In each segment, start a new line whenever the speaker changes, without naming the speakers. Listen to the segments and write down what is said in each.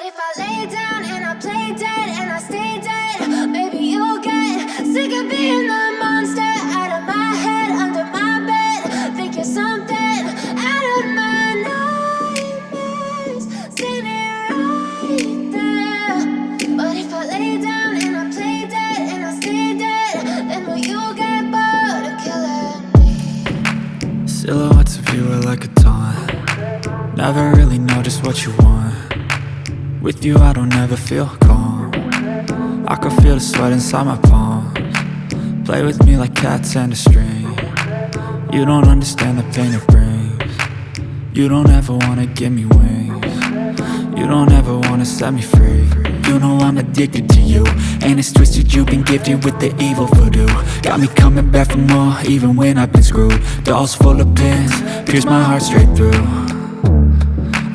if I lay down and I play dead and I stay dead, maybe you'll get sick of being the monster out of my head, under my bed. Think you're something out of my nightmares, standing right there. But if I lay down and I play dead and I stay dead, then will you get bored of killing me?
Silhouettes of you are like a taunt. Never really know just what you want. With you I don't ever feel calm. I can feel the sweat inside my palms. Play with me like cats and a string. You don't understand the pain it brings. You don't ever wanna give me wings. You don't ever wanna set me free. You know I'm addicted to you, and it's twisted, you've been gifted with the evil voodoo. Got me coming back for more, even when I've been screwed. Dolls full of pins, pierce my heart straight through.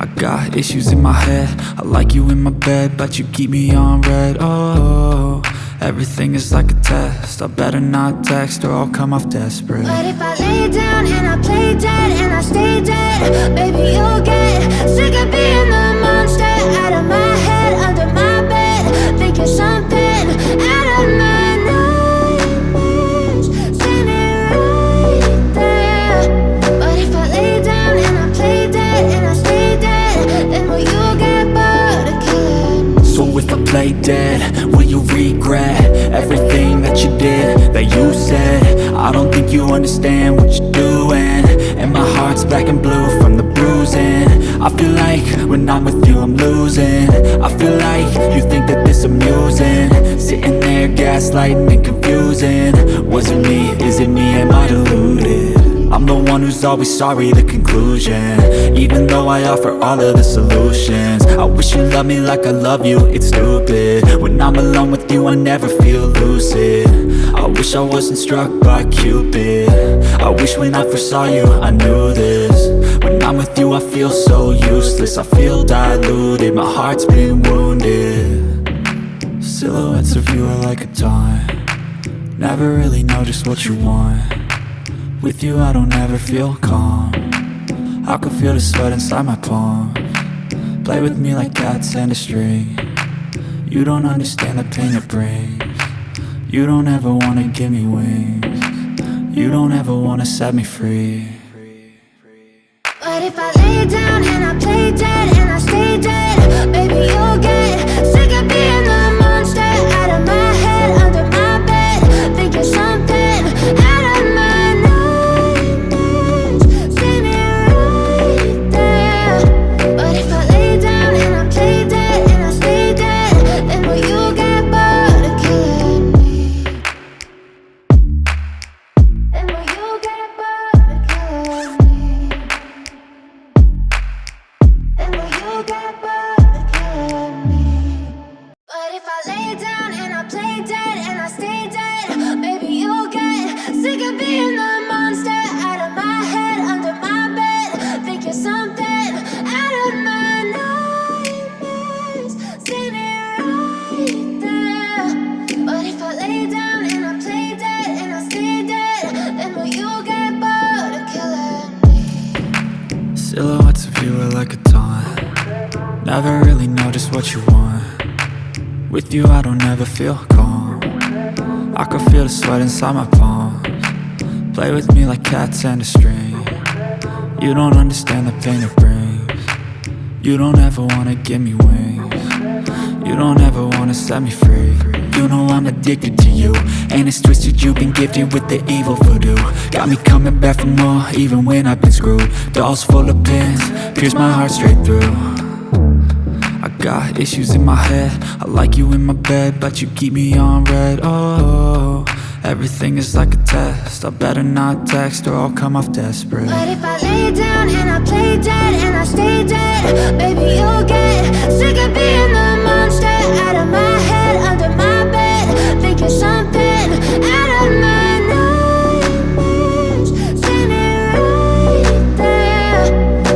I got issues in my head, I like you in my bed, but you keep me on red. Oh, everything is like a test, I better not text or I'll come off desperate.
But if I lay down and I play dead and I stay dead, baby you'll get sick of being the monster out of my head, under my bed. Think you're something out of my nightmares, standing right there. But if I lay down and I play dead and I stay dead, then will you get bored of killing me?
So if I play dead, will you regret everything that you did, that you said? I don't think you understand what you're doing, and my heart's black and blue from the bruising. I feel like when I'm with you I'm losing. I feel like you think that this amusing, sitting there gaslighting and confusing. Was it me? Is it me? Am I deluded? I'm the one who's always sorry, the conclusion, even though I offer all of the solutions. I wish you loved me like I love you, it's stupid. When I'm alone with you I never feel lucid. I wish I wasn't struck by Cupid. I wish when I first saw you I knew this. When I'm with you I feel so useless, I feel diluted, my heart's been wounded. Silhouettes of you are like a taunt. Never really know just what you want. With you I don't ever feel calm. I can feel the sweat inside my palms. Play with me like cats and a string. You don't understand the pain it brings. You don't ever wanna give me wings. You don't ever wanna set me free.
But if I lay down and I play dead and I stay dead, baby you'll get sick of being the monster out of my head, under my bed. Think you're something out of my nightmares, standing right there. But if I lay down and I play dead and I stay dead, then will you get bored of killing me? Then will you get bored of killing me? Then will you get bored of killing me? But if I lay down and I play dead and I stay dead, baby you'll get sick of being the monster out of my head, under my bed. Think you're something out of my nightmares, standing right there. But if I lay down and I play dead and I stay dead, then will you get bored of killing me?
Silhouettes of you are like a taunt. Never really know just what you want. With you I don't ever feel calm. I can feel the sweat inside my palms. Play with me like cats and a string. You don't understand the pain it brings. You don't ever wanna give me wings. You don't ever wanna set me free. You know I'm addicted to you, and it's twisted, you've been gifted with the evil voodoo. Got me coming back for more, even when I've been screwed. Dolls full of pins, pierce my heart straight through. I got issues in my head, I like you in my bed, but you keep me on red. Oh, everything is like a test, I better not text or I'll come off desperate.
But if I lay down and I play dead and I stay dead, baby you'll get sick of being the monster out of my head, under my bed. Think you're something out of my nightmares, standing right there.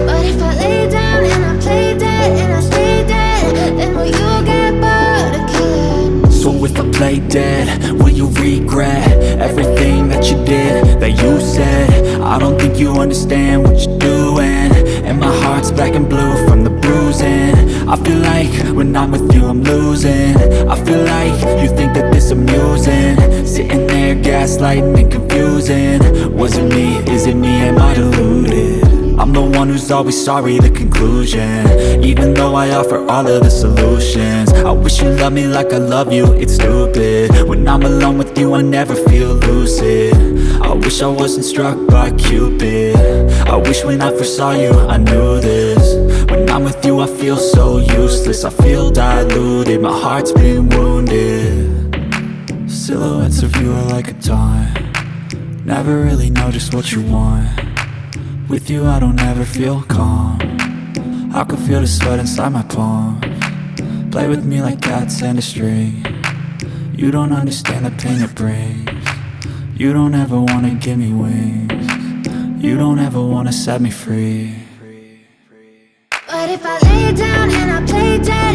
But if I lay down and I play dead and I stay dead, then will you get bored of killing me?
So if I play dead, will you regret everything that you did, that you said? I don't think you understand what you're doing, and my heart's black and blue from the bruising. I feel like when I'm with you I'm losing. I feel like you think that this amusing, sitting there gaslighting and confusing. Was it me? Is it me? Am I deluded? I'm the one who's always sorry, the conclusion. Even though I offer all of the solutions, I wish you loved me like I love you, it's stupid. When I'm alone with you I never feel lucid. I wish I wasn't struck by Cupid. I wish when I first saw you I knew this. When I'm with you I feel so useless, I feel diluted, my heart's been wounded. Silhouettes of you are like a taunt, never really know just what you want. With you I don't ever feel calm, I can feel the sweat inside my palm. Play with me like cats and a string, you don't understand the pain it brings. You don't ever wanna give me wings, you don't ever wanna set me free.
But if I lay down and I play dead